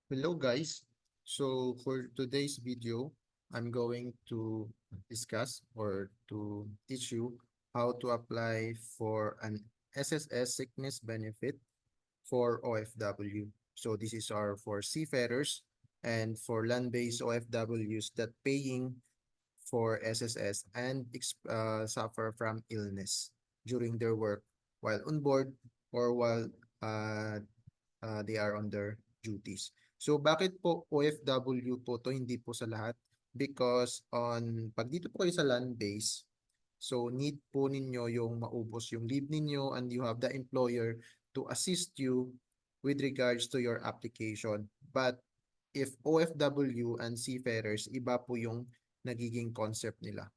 Hello guys. So for today's video, I'm going to discuss or to teach you how to apply for an SSS sickness benefit for OFW. So this is our for seafarers and for land-based OFWs that paying for SSS and suffer from illness during their work while on board or while uh, they are on their duties. So bakit po OFW po to hindi po sa lahat? Because pag dito po kayo sa land base, so need po ninyo yung maubos yung leave ninyo and you have the employer to assist you with regards to your application. But if OFW and seafarers, iba po yung nagiging concept nila.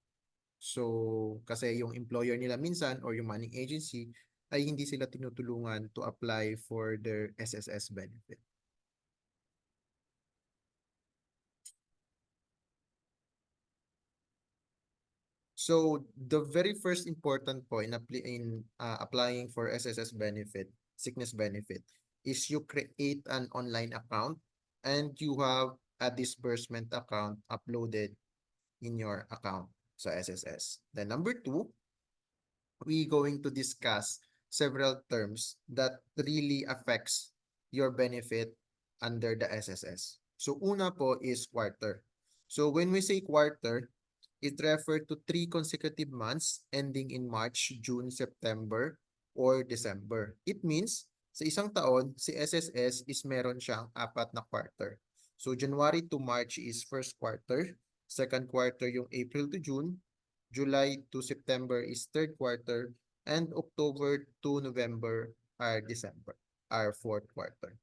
So, kasi yung employer nila minsan or yung manning agency ay hindi sila tinutulungan to apply for their SSS benefit. So, the very first important point in applying for SSS benefit, sickness benefit, is you create an online account and you have a disbursement account uploaded in your account sa SSS. Then number two, we going to discuss several terms that really affects your benefit under the SSS. So una po is quarter. So when we say quarter, it refers to 3 consecutive months ending in March, June, September, or December. It means sa isang taon, si SSS is meron siyang 4 na quarter. So January to March is first quarter, second quarter yung April to June, July to September is third quarter, and October to November are fourth quarter.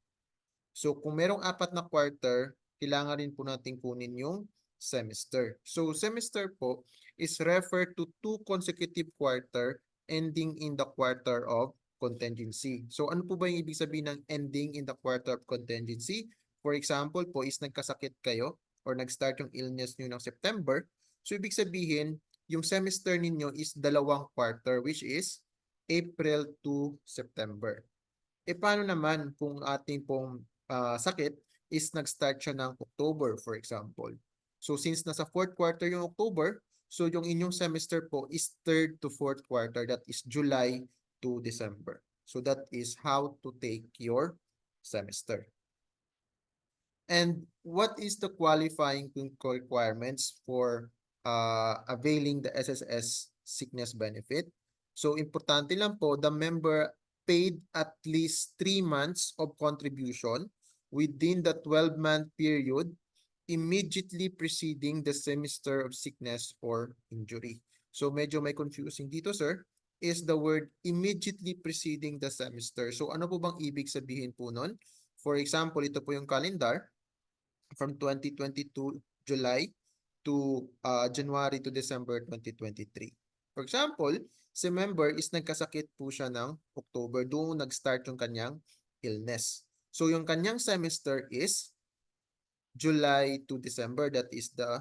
So kung merong 4 na quarter, kailangan rin po natin kunin yung semester. So semester po is referred to 2 consecutive quarter ending in the quarter of contingency. So ano po ba yung ibig sabihin ng ending in the quarter of contingency? For example po is nagkasakit kayo or nag-start yung illness nyo ng September. So ibig sabihin, yung semester ninyo is 2 quarter which is April to September. E paano naman kung ating pong sakit is nag-start siya ng October, for example. So since nasa fourth quarter yung October, so yung inyong semester po is third to fourth quarter, that is July to December. So that is how to take your semester. And what is the qualifying requirements for availing the SSS sickness benefit? So importante lang po, the member paid at least 3 months of contribution within the 12-month period immediately preceding the semester of sickness or injury. So medyo may confusing dito, sir, is the word immediately preceding the semester. So ano po bang ibig sabihin po nun? For example, ito po yung calendar from 2022 July to January to December 2023. For example, si member is nagkasakit po siya ng October, doon nag-start yung kanyang illness. So yung kanyang semester is July to December, that is the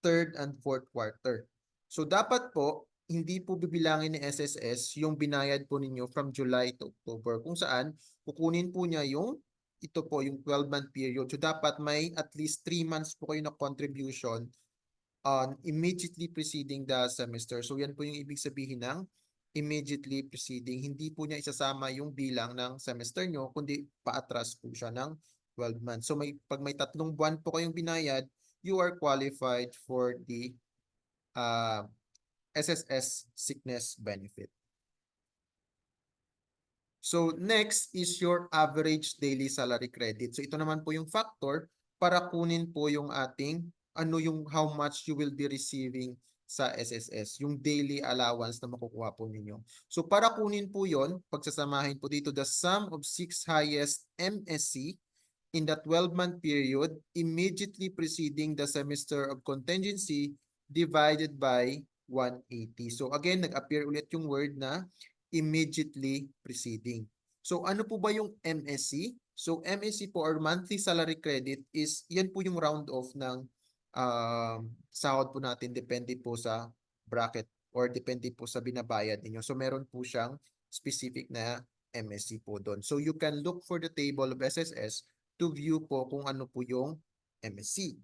third and fourth quarter. So dapat po, hindi po bibilangin ni SSS yung binayad po ninyo from July to October, kung saan kukunin po niya yung ito po yung 12-month period. So dapat may at least 3 months po kayo na contribution immediately preceding the semester. So yan po yung ibig sabihin ng immediately preceding. Hindi po niya isasama yung bilang ng semester nyo, kundi paatras po siya ng 12 months. So pag may 3 buwan po kayong binayad, you are qualified for the SSS sickness benefit. So next is your average daily salary credit. So ito naman po yung factor para kunin po yung ating how much you will be receiving sa SSS, yung daily allowance na makukuha po ninyo. So para kunin po yon, pagsasamahin po dito the sum of 6 highest MSC in the 12-month period immediately preceding the semester of contingency divided by 180. So again, nag-appear ulit yung word na immediately preceding. So ano po ba yung MSC? So MSC po or monthly salary credit is yan po yung round off ng sahod po natin depende po sa bracket or depende po sa binabayad ninyo. So meron po siyang specific na MSC po doon. So you can look for the table of SSS to view po kung ano po yung MSC.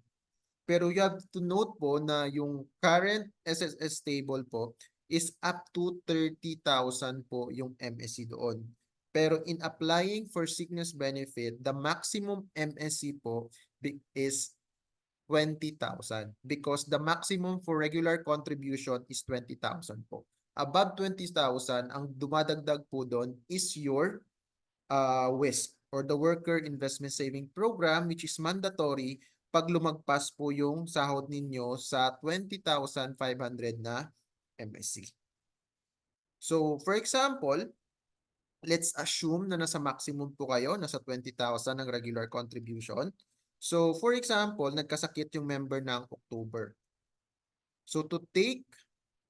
Pero you have to note po na yung current SSS table po is up to 30,000 po yung MSC doon. Pero in applying for sickness benefit, the maximum MSC po is 20,000 because the maximum for regular contribution is 20,000 po. Above 20,000, ang dumadagdag po doon is your WISP or the Worker Investment Saving Program, which is mandatory pag lumagpas po yung sahod ninyo sa 20,500 na MSC. So, for example, let's assume na nasa maximum po kayo, nasa 20,000 ng regular contribution. So, for example, nagkasakit yung member ng October. So, to take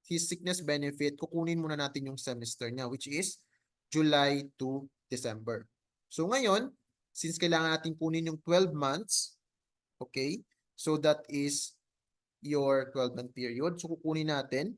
his sickness benefit, kukunin muna natin yung semester niya, which is July to December. So, ngayon, since kailangan natin kunin yung 12 months, okay, so that is your 12-month period. So, kukunin natin.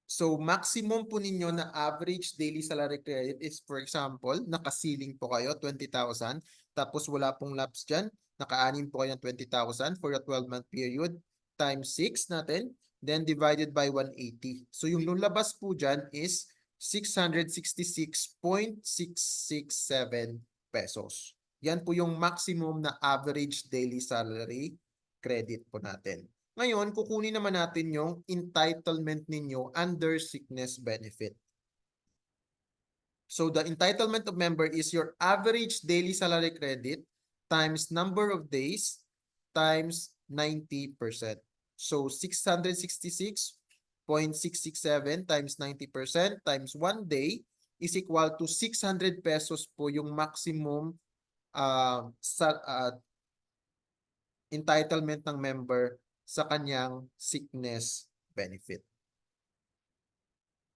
So, maximum po ninyo na average daily salary credit is, for example, nakasiling po kayo, 20,000. Tapos, wala pong lapse dyan. Naka-anim po kayo ng 20,000 for a 12-month period. Times 6 natin. Then, divided by 180. So, yung lumabas po dyan is 666.667 pesos. Yan po yung maximum na average daily salary credit po natin. Ngayon, kukunin naman natin yung entitlement ninyo under sickness benefit. So, the entitlement of member is your average daily salary credit times number of days times 90%. So, 666.667 times 90% times 1 day is equal to 600 pesos po yung maximum entitlement ng member sa kanyang sickness benefit.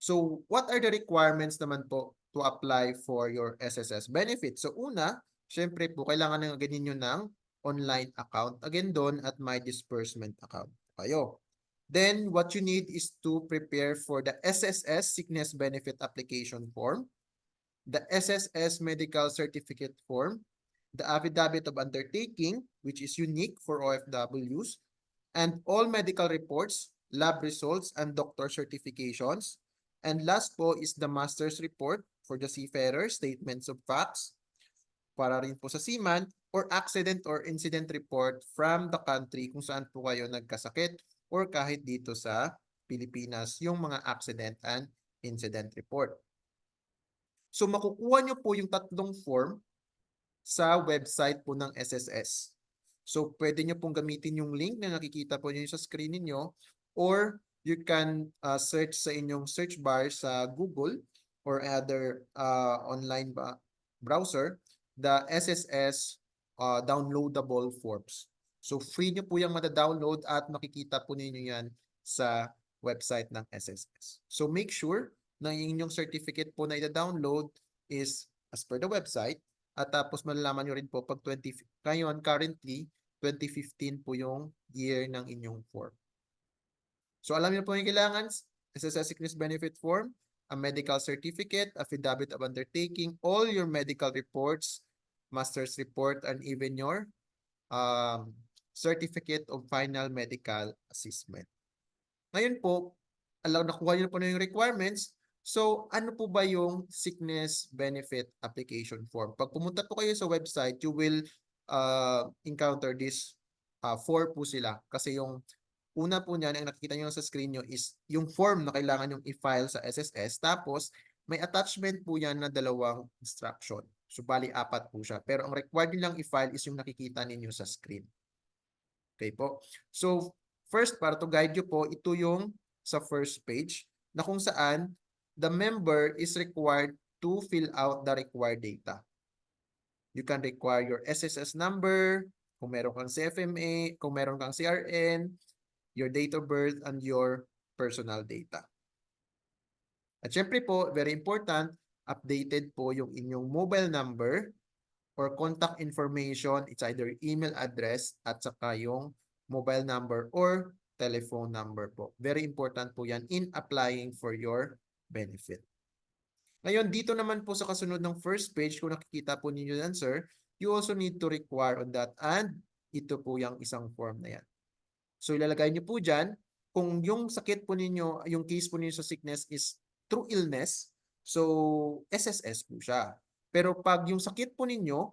So, what are the requirements naman po to apply for your SSS benefit? So, una, syempre po, kailangan nang ganyan nyo ng online account. Again, doon at my disbursement account kayo. Then, what you need is to prepare for the SSS Sickness Benefit Application Form, the SSS Medical Certificate Form, the Affidavit of Undertaking, which is unique for OFWs, and all medical reports, lab results, and doctor certifications. And last po is the master's report for the seafarer, statements of facts, para rin po sa seaman, or accident or incident report from the country kung saan po kayo nagkasakit or kahit dito sa Pilipinas, yung mga accident and incident report. So makukuha nyo po yung tatlong form sa website po ng SSS. So, pwede nyo pong gamitin yung link na nakikita po nyo sa screen niyo, or you can search sa inyong search bar sa Google or other online browser, the SSS downloadable forms. So, free nyo po yung mada-download at makikita po ninyo yan sa website ng SSS. So, make sure na yung inyong certificate po na ida-download is as per the website. At tapos malalaman nyo rin po pag ngayon, currently, 2015 po yung year ng inyong form. So alam niyo po yung kailangan, SSS Sickness Benefit Form, a medical certificate, affidavit of undertaking, all your medical reports, master's report, and even your certificate of final medical assessment. Ngayon po, nakuha nyo po na yung requirements. So, ano po ba yung sickness benefit application form? Pag pumunta po kayo sa website, you will encounter this 4 po sila. Kasi yung una po niyan, ang nakikita nyo sa screen nyo is yung form na kailangan yung i-file sa SSS. Tapos, may attachment po yan na 2 instruction. So, bali 4 po siya. Pero ang required nyo lang i-file is yung nakikita ninyo sa screen. Okay po? So, first, para to guide you po, ito yung sa first page na kung saan the member is required to fill out the required data. You can require your SSS number, kung meron kang CFMA, kung meron kang CRN, your date of birth, and your personal data. At syempre po, very important, updated po yung inyong mobile number or contact information. It's either email address at saka yung mobile number or telephone number po. Very important po yan in applying for your benefit. Ngayon, dito naman po sa kasunod ng first page, kung nakikita po ninyo yan, sir, you also need to require on that, and ito po yung isang form na yan. So ilalagay niyo po dyan, kung yung sakit po ninyo, yung case po ninyo sa sickness is through illness, so SSS po siya. Pero pag yung sakit po ninyo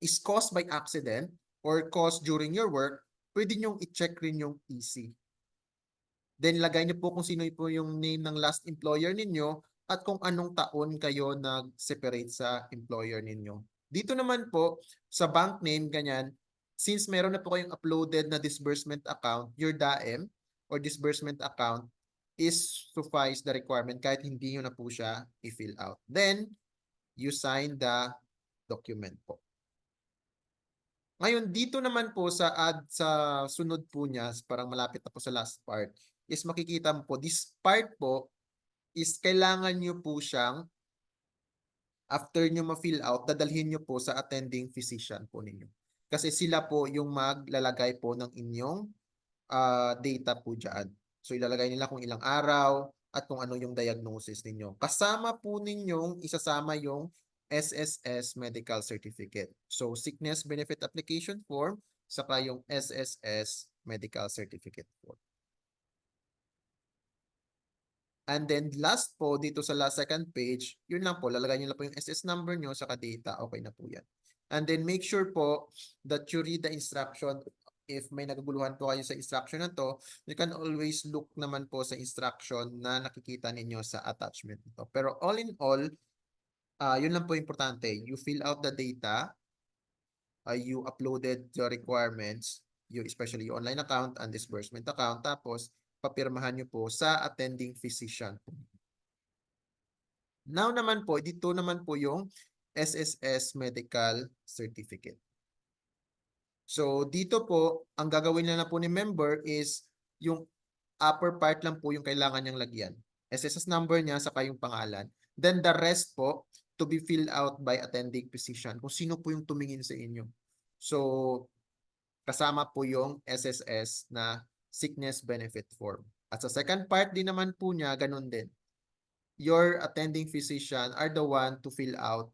is caused by accident or caused during your work, pwede nyong i-check rin yung EC. Then lagay niyo po kung sino po yung name ng last employer ninyo at kung anong taon kayo nag-separate sa employer ninyo. Dito naman po sa bank name ganyan, since meron na po kayong uploaded na disbursement account, your DAM or disbursement account is suffice the requirement kahit hindi nyo na po siya i-fill out. Then, you sign the document po. Ngayon, dito naman po sa sunod po niya, parang malapit na po sa last part, is makikita mo po, this part po is kailangan nyo po siyang, after nyo ma-fill out, dadalhin nyo po sa attending physician po ninyo. Kasi sila po yung maglalagay po ng inyong data po dyan. So ilalagay nila kung ilang araw at kung ano yung diagnosis ninyo. Kasama po ninyong isasama yung SSS medical certificate. So sickness benefit application form saka yung SSS medical certificate form. And then last po dito sa last second page, yun lang po, lalagay niyo lang po yung SS number nyo saka data, okay na po yan. And then make sure po that you read the instruction. If may naguguluhan po kayo sa instruction na to, you can always look naman po sa instruction na nakikita ninyo sa attachment nito. Pero all in all, yun lang po importante. You fill out the data, you uploaded the requirements, especially your online account and disbursement account, tapos papirmahan nyo po sa attending physician. Now naman po, dito naman po yung SSS medical certificate. So dito po, ang gagawin na po ni member is yung upper part lang po yung kailangan niyang lagyan. SSS number niya saka yung pangalan. Then the rest po to be filled out by attending physician kung sino po yung tumingin sa inyo. So kasama po yung SSS na sickness benefit form. At sa second part din naman po niya, ganun din. Your attending physician are the one to fill out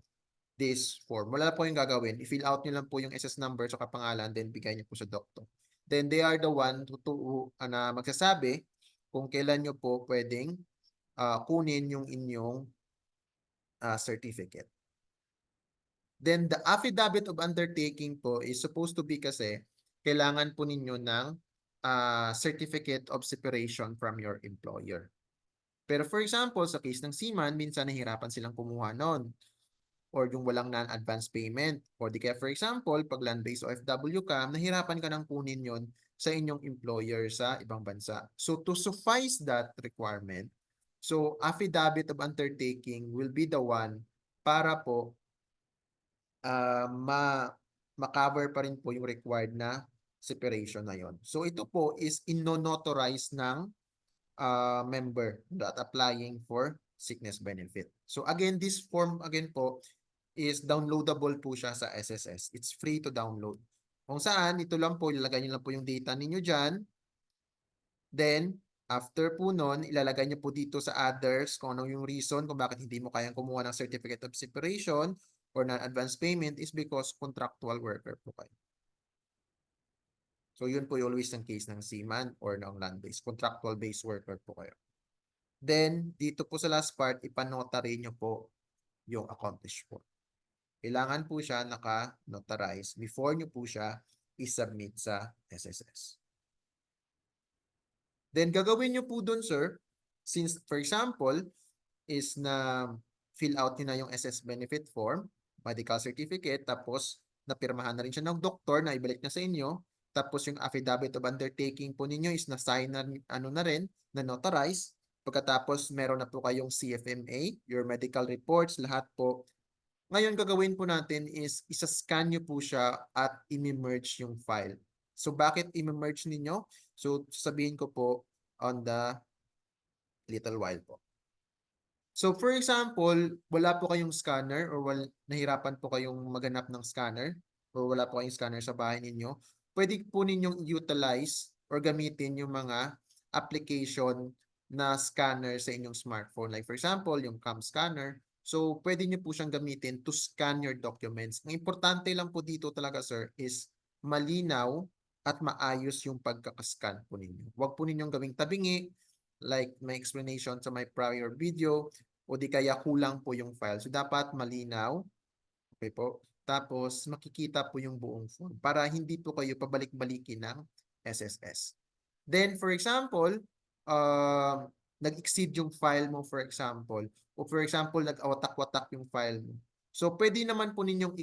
this form. Wala po yung gagawin. I-fill out nyo lang po yung SS number sa pangalan, then bigay nyo po sa doctor. Then they are the one na magsasabi kung kailan nyo po pwedeng kunin yung inyong certificate. Then the affidavit of undertaking po is supposed to be kasi kailangan po ninyo ng certificate of separation from your employer. Pero for example, sa case ng seaman, minsan nahihirapan silang kumuha nun. Or yung walang non-advance payment. Or di kaya for example, pag land-based OFW ka, nahirapan ka nang kunin yon sa inyong employer sa ibang bansa. So to suffice that requirement, so affidavit of undertaking will be the one para po ma-cover pa rin po yung required na separation na yon. So ito po is ino-notarize ng member that applying for sickness benefit. So again, this form again po is downloadable po siya sa SSS. It's free to download. Kung saan, ito lang po, ilalagay nyo lang po yung data ninyo dyan. Then, after po nun, ilalagay nyo po dito sa others kung ano yung reason kung bakit hindi mo kayang kumuha ng certificate of separation or non-advance payment is because contractual worker po kayo. So, yun po yung always ang case ng seaman or ng land-based. Contractual-based worker po kayo. Then, dito po sa last part, ipanotary nyo po yung accomplished form. Kailangan po siya naka-notarize before nyo po siya i-submit sa SSS. Then, gagawin nyo po dun, sir, since, for example, is na fill out nyo na yung SS benefit form, medical certificate, tapos napirmahan na rin siya ng doktor na ibalik na sa inyo, tapos yung affidavit of undertaking po ninyo is na-sign na, na rin, na notarize. Pagkatapos, meron na po kayong CFMA, your medical reports, lahat po. Ngayon, gagawin po natin is isa-scan nyo po siya at i-merge yung file. So, bakit i-merge ninyo? So, sabihin ko po on the little while po. So, for example, wala po kayong scanner or nahirapan po kayong maghanap ng scanner or wala po kayong scanner sa bahay ninyo, pwede po ninyong utilize or gamitin yung mga application na scanner sa inyong smartphone. Like for example, yung cam scanner So, pwede nyo po siyang gamitin to scan your documents. Ang importante lang po dito talaga, sir, is malinaw at maayos yung pagkakascan po ninyo. Huwag po ninyong gawing tabingi, like my explanation sa my prior video, o di kaya kulang po yung file. So, dapat malinaw. Okay po. Tapos, makikita po yung buong form para hindi po kayo pabalik-balikin ng SSS. Then, for example, nag-exceed yung file mo, for example, o for example, nag-awatak-watak yung file mo. So, pwede naman po ninyong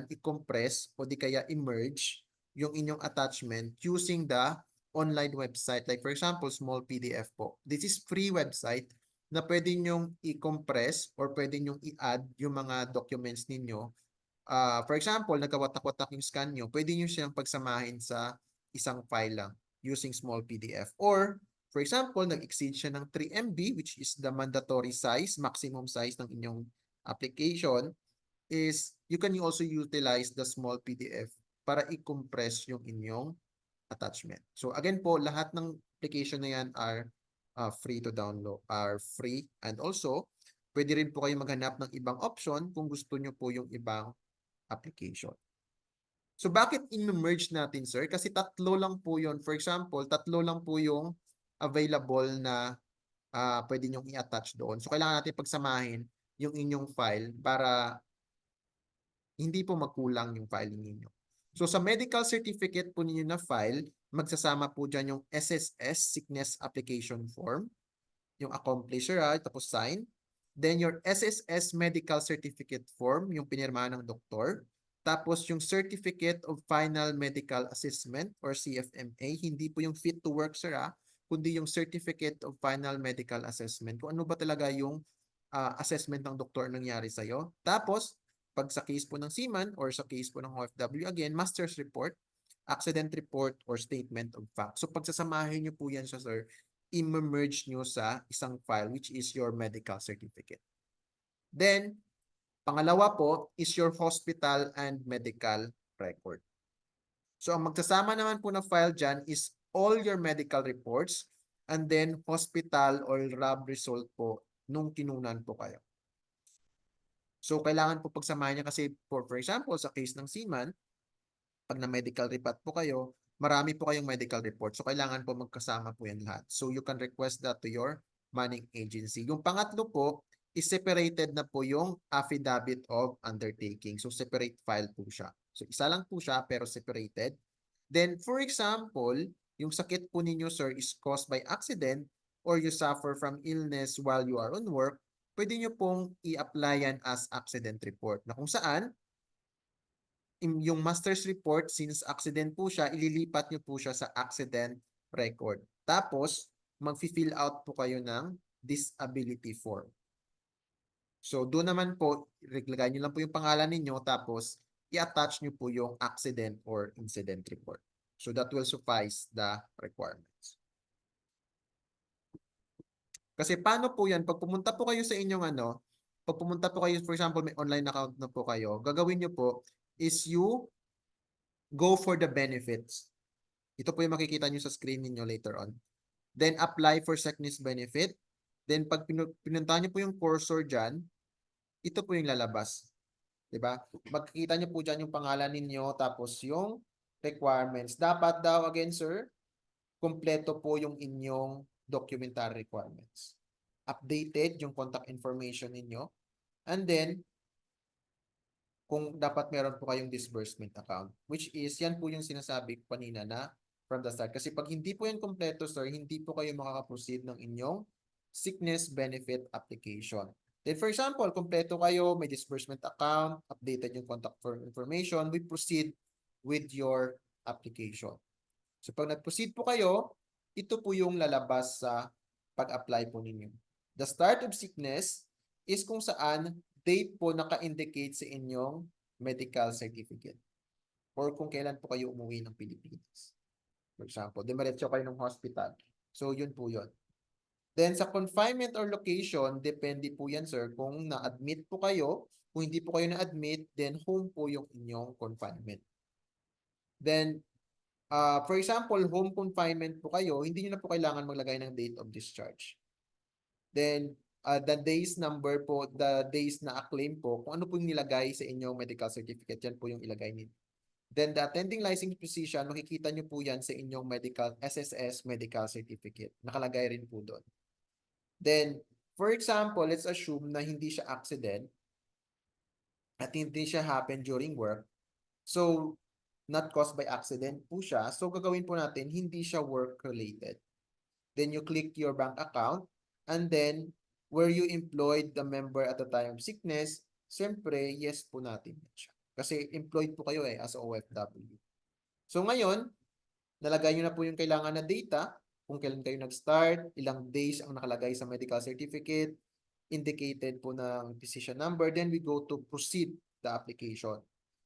i-compress o di kaya i-merge yung inyong attachment using the online website. Like for example, small PDF po. This is free website na pwede nyong i-compress or pwede nyong i-add yung mga documents ninyo. For example, nagkawatak-watak yung scan nyo, pwede nyo siyang pagsamahin sa isang file lang using small PDF. Or, for example, nag-exceed siya ng 3 MB, which is the mandatory size, maximum size ng inyong application, is you can also utilize the small PDF para i-compress yung inyong attachment. So again po, lahat ng application na yan are free to download, are free. And also, pwede rin po kayo maghanap ng ibang option kung gusto nyo po yung ibang application. So bakit in-merge natin, sir? Kasi tatlo lang po yun. For example, tatlo lang po yung available na pwede nyong i-attach doon. So kailangan natin pagsamahin yung inyong file para hindi po magkulang yung filing ninyo. So sa medical certificate po ninyo na file, magsasama po dyan yung SSS, Sickness Application Form, yung accomplisher, tapos sign. Then your SSS Medical Certificate Form, yung pinirmahan ng doktor. Tapos yung Certificate of Final Medical Assessment or CFMA, hindi po yung fit to work, sir, kundi yung Certificate of Final Medical Assessment. Kung ano ba talaga yung assessment ng doktor nangyari sa'yo. Tapos, pag sa case po ng seaman or sa case po ng OFW, again, master's report, accident report, or statement of fact. So, pagsasamahin nyo po yan siya, sir, i-merge nyo sa isang file which is your medical certificate. Then, pangalawa po is your hospital and medical record. So, ang magsasama naman po na file dyan is all your medical reports and then hospital or lab result po nung kinunan po kayo. So, kailangan po pagsamahin niya kasi for example, sa case ng seaman, pag na medical report po kayo, marami po kayong medical report. So, kailangan po magkasama po yan lahat. So, you can request that to your manning agency. Yung pangatlo po, is separated na po yung affidavit of undertaking. So, separate file po siya. So, isa lang po siya pero separated. Then, for example, yung sakit po ninyo, sir, is caused by accident or you suffer from illness while you are on work, pwede nyo pong i-apply yan as accident report na kung saan yung master's report, since accident po siya, ililipat nyo po siya sa accident record. Tapos, mag-fill out po kayo ng disability form. So, doon naman po, ilagay nyo lang po yung pangalan ninyo, tapos i-attach nyo po yung accident or incident report. So, that will suffice the requirements. Kasi paano po yan? Pag pumunta po kayo sa inyong pag pumunta po kayo, for example, may online account na po kayo, gagawin nyo po is you go for the benefits. Ito po yung makikita nyo sa screen niyo later on. Then, apply for sickness benefit. Then, pag pinuntahan nyo po yung cursor dyan, ito po yung lalabas. Diba? Magkikita nyo po dyan yung pangalan ninyo, tapos yung requirements. Dapat daw, again, sir, kompleto po yung inyong documentary requirements. Updated yung contact information ninyo. And then, kung dapat meron po kayong disbursement account, which is, yan po yung sinasabi ko kanina na from the start. Kasi pag hindi po yan kompleto, sir, hindi po kayo makaka-proceed ng inyong sickness benefit application. Then, for example, kompleto kayo, may disbursement account, updated yung contact information, we proceed with your application. So, pag nag-proceed po kayo, ito po yung lalabas sa pag-apply po ninyo. The start of sickness is kung saan date po naka-indicate sa inyong medical certificate or kung kailan po kayo umuwi ng Pilipinas. For example, dumiretso kayo ng hospital. So, yun po yun. Then, sa confinement or location, depende po yan, sir, kung na-admit po kayo. Kung hindi po kayo na-admit, then home po yung inyong confinement. Then, for example, home confinement po kayo, hindi nyo na po kailangan maglagay ng date of discharge. Then, the days number po, the days na acclaim po, kung ano po yung nilagay sa inyong medical certificate, yan po yung ilagay niyo. Then the attending licensed physician, makikita nyo po yan sa inyong medical SSS medical certificate. Nakalagay rin po doon. Then, for example, let's assume na hindi siya accident at hindi siya happen during work. So, not caused by accident po siya. So, gagawin po natin, hindi siya work-related. Then, you click your bank account and then, were you employed the member at the time of sickness? Siyempre, yes po natin siya. Kasi employed po kayo as a OFW. So ngayon, nalagay nyo na po yung kailangan na data, kung kailan kayo nag-start, ilang days ang nakalagay sa medical certificate, indicated po ng physician number, then we go to proceed the application.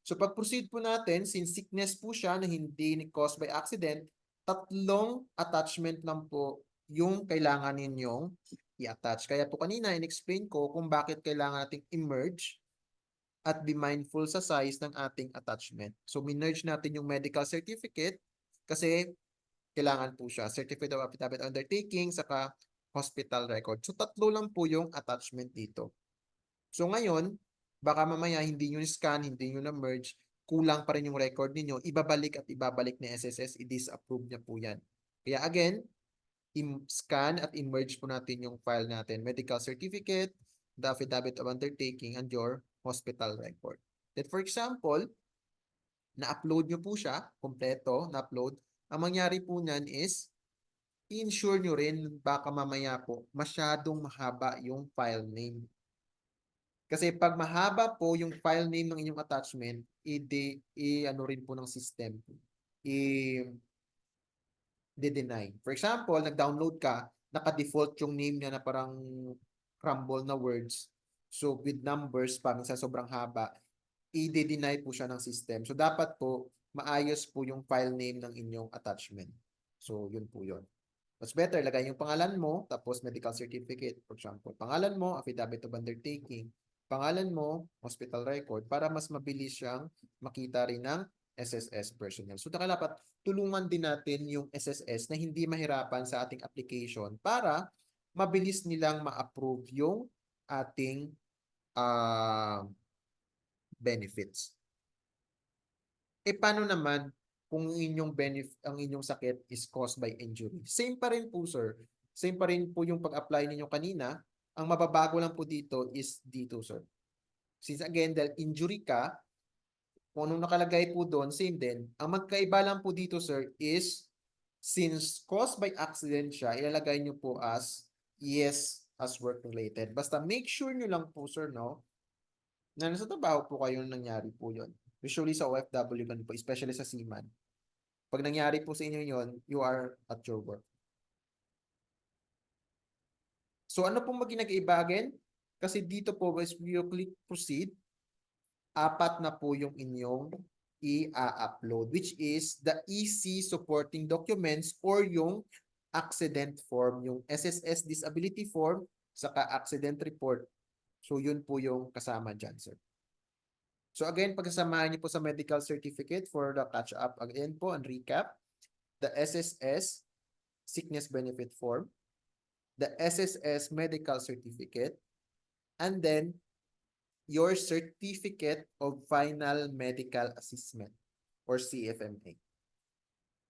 So pag-proceed po natin, since sickness po siya na hindi caused by accident, 3 attachment lang po yung kailangan ninyong i-attach. Kaya po kanina, in-explain ko kung bakit kailangan nating i-merge at be mindful sa size ng ating attachment. So, minerge natin yung medical certificate kasi kailangan po siya. Certificate of Affidavit Undertaking, saka hospital record. So, 3 lang po yung attachment dito. So, ngayon, baka mamaya hindi nyo scan, hindi nyo na-merge, kulang pa rin yung record niyo, ibabalik at ibabalik ni SSS, i-disapprove niya po yan. Kaya again, scan at immerge po natin yung file natin, medical certificate, the affidavit of undertaking, and your hospital record. Then for example, na-upload nyo po siya, kompleto, na-upload. Ang mangyari po niyan is, i-ensure nyo rin baka mamaya po masyadong mahaba yung file name. Kasi pag mahaba po yung file name ng inyong attachment, ano rin po ng system, i-deny. For example, nag-download ka, naka-default yung name niya na parang crumble na words. So, with numbers, pa minsan sobrang haba, i-deny po siya ng system. So, dapat po, maayos po yung file name ng inyong attachment. So, yun po yun. Mas better, lagay yung pangalan mo, tapos medical certificate, for example. Pangalan mo, affidavit of undertaking. Pangalan mo, hospital record, para mas mabilis siyang makita rin ng SSS personnel. So, dapat tulungan din natin yung SSS na hindi mahirapan sa ating application para mabilis nilang ma-approve yung ating benefits. Paano naman kung ang inyong sakit is caused by injury? Same pa rin po, sir. Same pa rin po yung pag-apply ninyo kanina. Ang mababago lang po dito is dito, sir. Since again, dahil injury ka, kung anong nakalagay po doon, same din. Ang magkaiba lang po dito, sir, is since caused by accident siya, ilalagay nyo po as yes as work-related. Basta make sure nyo lang po, sir, no, na nasa trabaho po kayo nangyari po yon. Usually sa OFW ganun po, especially sa seaman. Pag nangyari po sa inyo yon, you are at your work. So ano pong mag-iba again? Kasi dito po, as you click proceed, 4 na po yung inyong i-upload, which is the EC supporting documents or yung accident form, yung SSS disability form, saka accident report. So yun po yung kasama dyan, sir. So again, pagkasamahan niyo po sa medical certificate for the catch-up again po and recap, the SSS sickness benefit form, the SSS medical certificate, and then your certificate of final medical assessment or CFMA.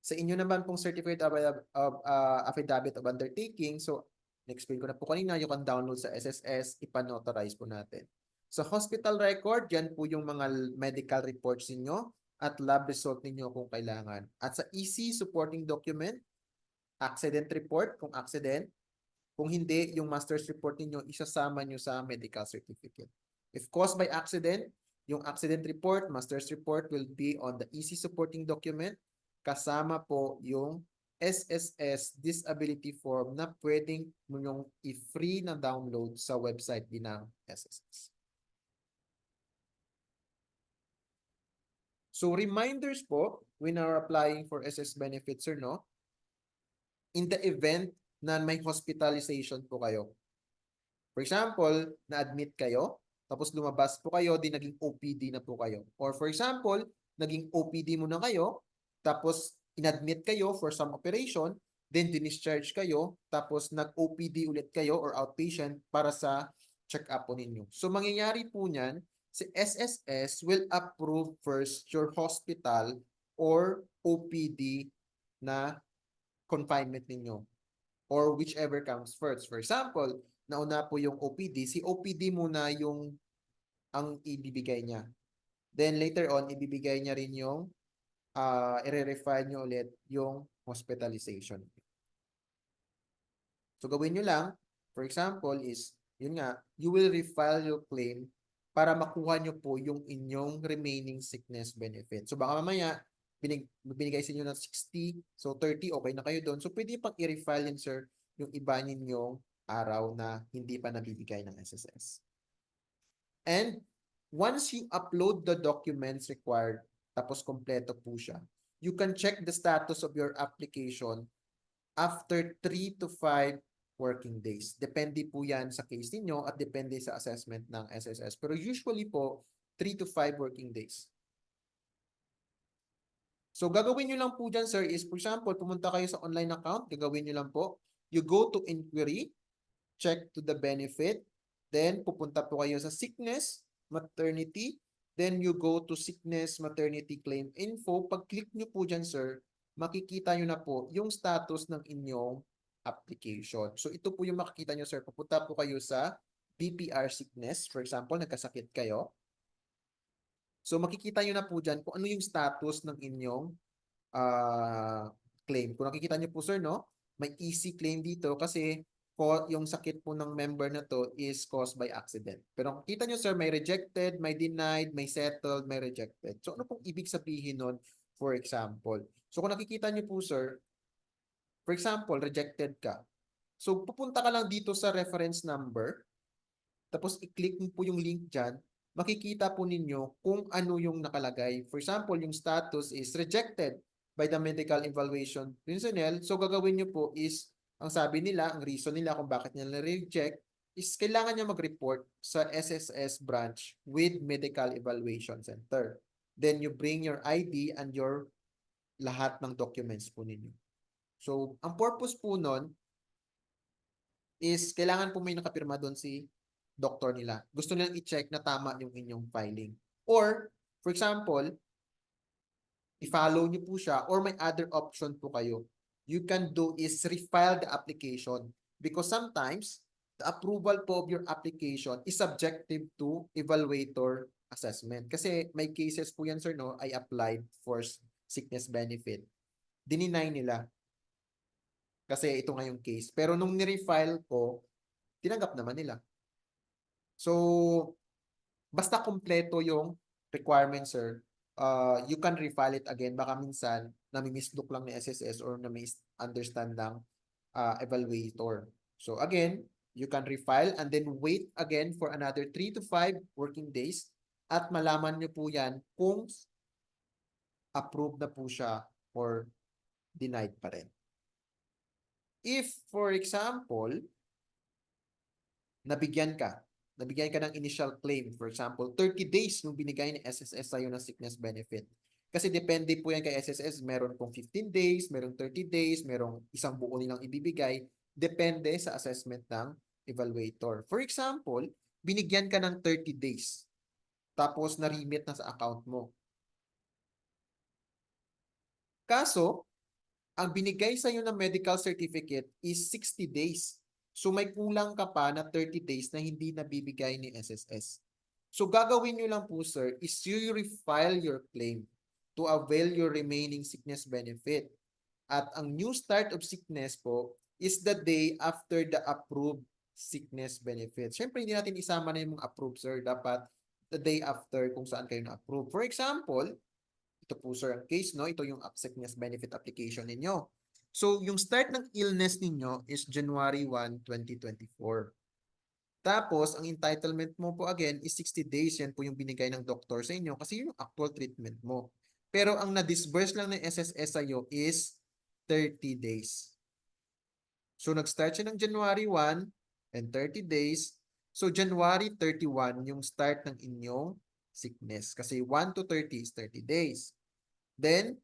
Sa inyo naman pong certificate of affidavit of undertaking, so na-explain ko na po kanina, you can download sa SSS, ipanotarize po natin. Sa hospital record, yan po yung mga medical reports niyo at lab result niyo kung kailangan. At sa EC supporting document, accident report kung accident, kung hindi, yung master's report niyo isasama niyo sa medical certificate. If caused by accident, yung accident report, master's report will be on the EC supporting document, kasama po yung SSS disability form na pwedeng yung i-free na download sa website din ng SSS. So reminders po when are applying for SS benefits or no, in the event na may hospitalization po kayo. For example, na-admit kayo, tapos lumabas po kayo, di naging OPD na po kayo. Or for example, naging OPD muna kayo, tapos inadmit kayo for some operation, then dinischarge kayo, tapos nag-OPD ulit kayo or outpatient para sa check-up po ninyo. So, mangyayari po niyan, si SSS will approve first your hospital or OPD na confinement ninyo or whichever comes first. For example, nauna po yung OPD, si OPD muna yung ang ibibigay niya. Then later on, ibibigay niya rin yung i-refine nyo ulit yung hospitalization. So, gawin nyo lang, for example, is, yun nga, you will refile your claim para makuha nyo po yung inyong remaining sickness benefit. So, baka mamaya, binigay sa inyo ng 60, so 30, okay na kayo doon. So, pwede pang i-refile yan, sir, yung iba ninyong araw na hindi pa nabibigay ng SSS. And once you upload the documents required, tapos kompleto po siya, you can check the status of your application after 3 to 5 working days. Depende po yan sa case ninyo at depende sa assessment ng SSS. Pero usually po, 3 to 5 working days. So, gagawin nyo lang po dyan, sir, is for example, pumunta kayo sa online account, gagawin nyo lang po, you go to inquiry, check to the benefit, then pupunta po kayo sa sickness, maternity, then you go to sickness, maternity claim info. Pag-click nyo po dyan, sir, makikita nyo na po yung status ng inyong application. So, ito po yung makikita nyo, sir. Pupunta po kayo sa BPR sickness. For example, nagkasakit kayo. So, makikita nyo na po dyan kung ano yung status ng inyong claim. Kung nakikita nyo po, sir, no? May easy claim dito kasi yung sakit po ng member na to is caused by accident. Pero kung kita nyo, sir, may rejected, may denied, may settled, may rejected. So, ano pong ibig sabihin nun, for example? So, kung nakikita nyo po, sir, for example, rejected ka. So, pupunta ka lang dito sa reference number, tapos i-click mo po yung link dyan, makikita po ninyo kung ano yung nakalagay. For example, yung status is rejected by the medical evaluation personnel. So, gagawin nyo po is, ang sabi nila, ang reason nila kung bakit nila reject is kailangan nyo mag-report sa SSS branch with Medical Evaluation Center. Then, you bring your ID and your lahat ng documents po ninyo. So, ang purpose po nun is kailangan po may nakapirma doon si doctor nila. Gusto nilang i-check na tama yung inyong filing. Or, for example, i-follow niyo po siya or may other option po kayo. You can do is refile the application because sometimes the approval po of your application is subjective to evaluator assessment. Kasi may cases po yan, sir, no? I applied for sickness benefit. Dininay nila. Kasi ito nga yung case. Pero nung nirefile ko, tinanggap naman nila. So, basta kompleto yung requirements, sir, you can refile it again. Baka minsan, nami-mislook lang ni SSS or nami-understand ng evaluator. So, again, you can refile and then wait again for another 3 to 5 working days at malaman nyo po yan kung approved na po siya or denied pa rin. If, for example, nabigyan ka ng initial claim, for example, 30 days nung binigay ni SSS sa'yo ng sickness benefit. Kasi depende po yan kay SSS, meron pong 15 days, meron 30 days, merong isang buo nilang ibibigay, depende sa assessment ng evaluator. For example, binigyan ka ng 30 days, tapos na-remit na sa account mo. Kaso, ang binigay sa iyo ng medical certificate is 60 days. So may kulang ka pa na 30 days na hindi nabibigay ni SSS. So gagawin nyo lang po, sir, is you refile your claim to avail your remaining sickness benefit. At ang new start of sickness po is the day after the approved sickness benefit. Siyempre, hindi natin isama na yung mga approved, sir. Dapat the day after kung saan kayo na-approve. For example, ito po, sir, ang case, no? Ito yung sickness benefit application ninyo. So, yung start ng illness ninyo is January 1, 2024. Tapos, ang entitlement mo po again is 60 days. Yan po yung binigay ng doctor sa inyo kasi yung actual treatment mo. Pero ang na-disburse lang ng SSS sa iyo is 30 days. So, nag-start siya ng January 1 and 30 days. So, January 31 yung start ng inyong sickness. Kasi 1 to 30 is 30 days. Then,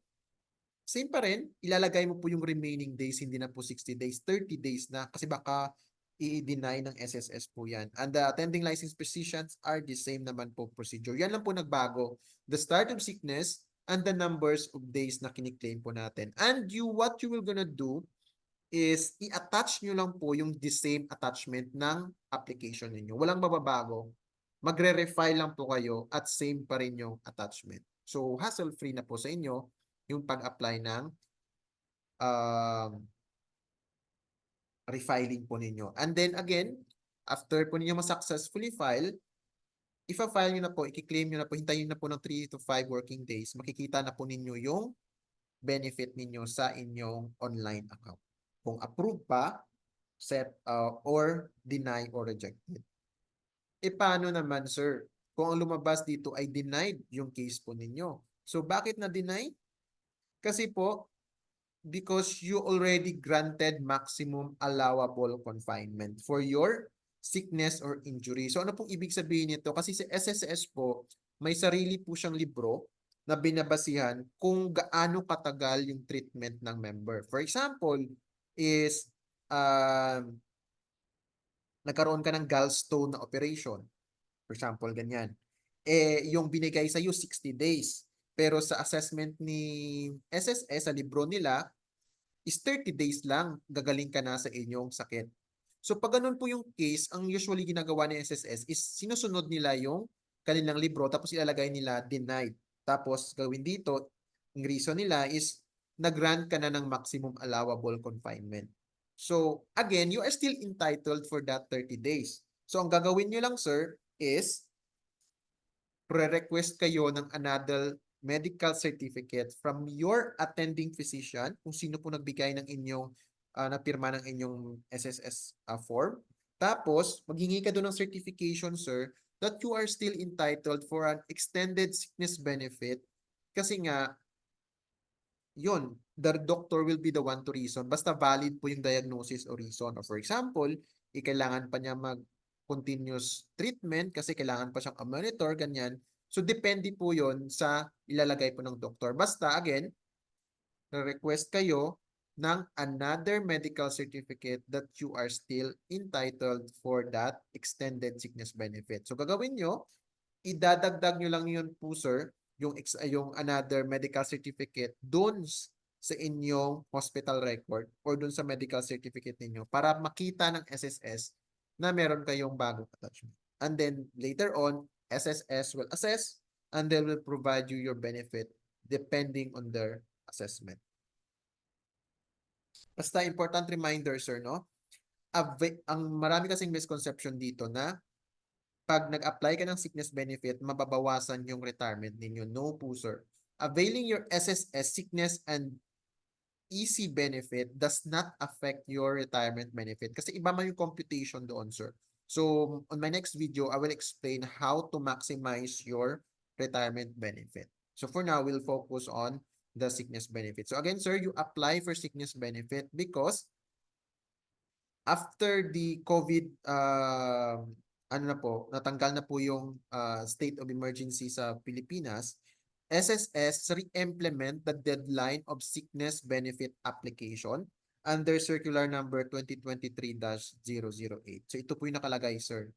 same pa rin, ilalagay mo po yung remaining days, hindi na po 60 days, 30 days na kasi baka i-deny ng SSS po yan. And the attending licensed physicians are the same naman po procedure. Yan lang po nagbago. The start of sickness and the numbers of days na kiniklaim po natin. And what you will gonna do is i-attach nyo lang po yung the same attachment ng application ninyo. Walang mababago. Magre-refile lang po kayo at same pa rin yung attachment. So, hassle-free na po sa inyo yung pag-apply ng um, refiling po ninyo. And then again, after po ninyo ma-successfully file, ifa-file nyo na po, i-claim nyo na po, hintayin na po ng 3 to 5 working days, makikita na po ninyo yung benefit ninyo sa inyong online account. Kung approve pa, set or deny or rejected. E paano naman, sir? Kung ang lumabas dito ay denied yung case po ninyo. So bakit na deny? Kasi po, because you already granted maximum allowable confinement for your sickness or injury. So ano pong ibig sabihin nito? Kasi sa SSS po, may sarili po siyang libro na binabasihan kung gaano katagal yung treatment ng member. For example, is nagkaroon ka ng gallstone na operation. For example, ganyan. Yung binigay sa'yo 60 days. Pero sa assessment ni SSS, sa libro nila, is 30 days lang gagaling ka na sa inyong sakit. So pag ganun po yung case, ang usually ginagawa ni SSS is sinusunod nila yung kanilang libro tapos ilalagay nila denied. Tapos gawin dito, ang reason nila is nag-grant ka na ng maximum allowable confinement. So again, you are still entitled for that 30 days. So ang gagawin nyo lang, sir, is pre-request kayo ng another medical certificate from your attending physician, kung sino po nagbigay ng inyong napirma ng inyong SSS form. Tapos, maghingi ka doon ng certification, sir, that you are still entitled for an extended sickness benefit kasi nga, yun, the doctor will be the one to reason. Basta valid po yung diagnosis o reason. Or for example, kailangan pa niya mag-continuous treatment kasi kailangan pa siyang monitor, ganyan. So, depende po yon sa ilalagay po ng doktor. Basta, again, request kayo ng another medical certificate that you are still entitled for that extended sickness benefit. So, gagawin nyo, idadagdag nyo lang yun po, sir, yung another medical certificate doon sa inyong hospital record or doon sa medical certificate ninyo para makita ng SSS na meron kayong bagong attachment. And then later on, SSS will assess and they will provide you your benefit depending on their assessment. Basta important reminder, sir, no? Ang marami kasing misconception dito na pag nag-apply ka ng sickness benefit, mababawasan yung retirement ninyo. No po, sir. Availing your SSS sickness and EC benefit does not affect your retirement benefit kasi iba man yung computation doon, sir. So, on my next video, I will explain how to maximize your retirement benefit. So, for now, we'll focus on the sickness benefit. So, again, sir, you apply for sickness benefit because after the COVID, ano na po, natanggal na po yung state of emergency sa Pilipinas, SSS re-implement the deadline of sickness benefit application under circular number 2023-008. So ito po yung nakalagay, sir.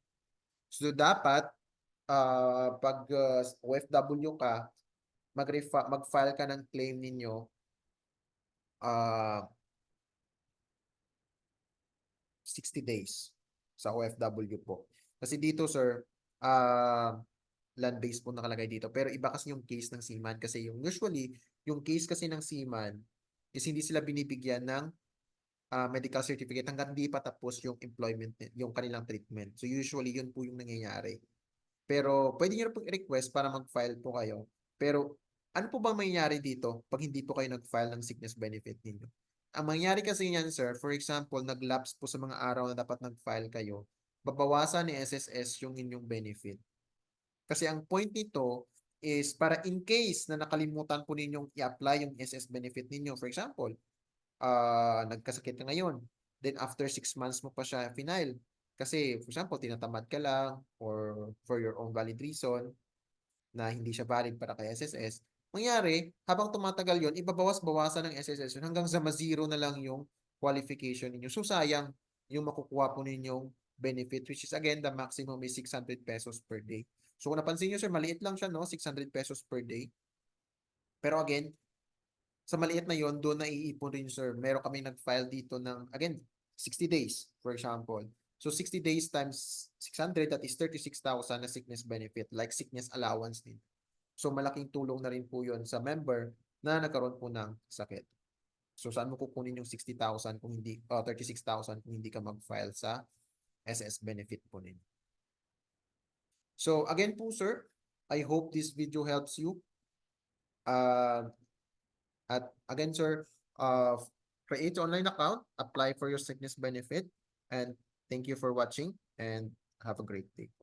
So dapat pag OFW ka, mag-file ka ng claim ninyo 60 days sa OFW po. Kasi dito, sir, land-based po nakalagay dito. Pero iba kasi yung case ng seaman kasi yung case kasi ng seaman is hindi sila binibigyan ng medical certificate hanggang di pa tapos yung employment, yung kanilang treatment. So usually, yun po yung nangyayari. Pero pwede nyo pong i-request para mag-file po kayo. Pero ano po bang mangyayari dito pag hindi po kayo nag-file ng sickness benefit ninyo? Ang mangyayari kasi niyan, sir, for example, nag-lapse po sa mga araw na dapat nag-file kayo, babawasan ni SSS yung inyong benefit. Kasi ang point nito is para in case na nakalimutan po ninyong i-apply yung SS benefit ninyo. For example, nagkasakit ka ngayon, then after 6 months mo pa siya final. Kasi, for example, tinatamad ka lang or for your own valid reason na hindi siya valid para kay SSS, mangyari, habang tumatagal yon, ibabawas-bawasan ng SSS yun hanggang sa ma-zero na lang yung qualification ninyo. So, sayang yung makukuha po ninyong benefit, which is again, the maximum is 600 pesos per day. So, kung napansin nyo, sir, maliit lang siya, no? 600 pesos per day. Pero again, sa maliit na yon, doon naiipon rin, sir. Meron kami nag-file dito ng, again, 60 days, for example. So, 60 days times 600, that is 36,000 na sickness benefit, like sickness allowance din. So, malaking tulong na rin po yon sa member na nagkaroon po ng sakit. So, saan mo kukunin yung 60,000 kung hindi, 36,000 kung hindi ka mag-file sa SS benefit po ninyo. So, again po, sir, I hope this video helps you. At again, sir, create online account, apply for your sickness benefit, and thank you for watching and have a great day.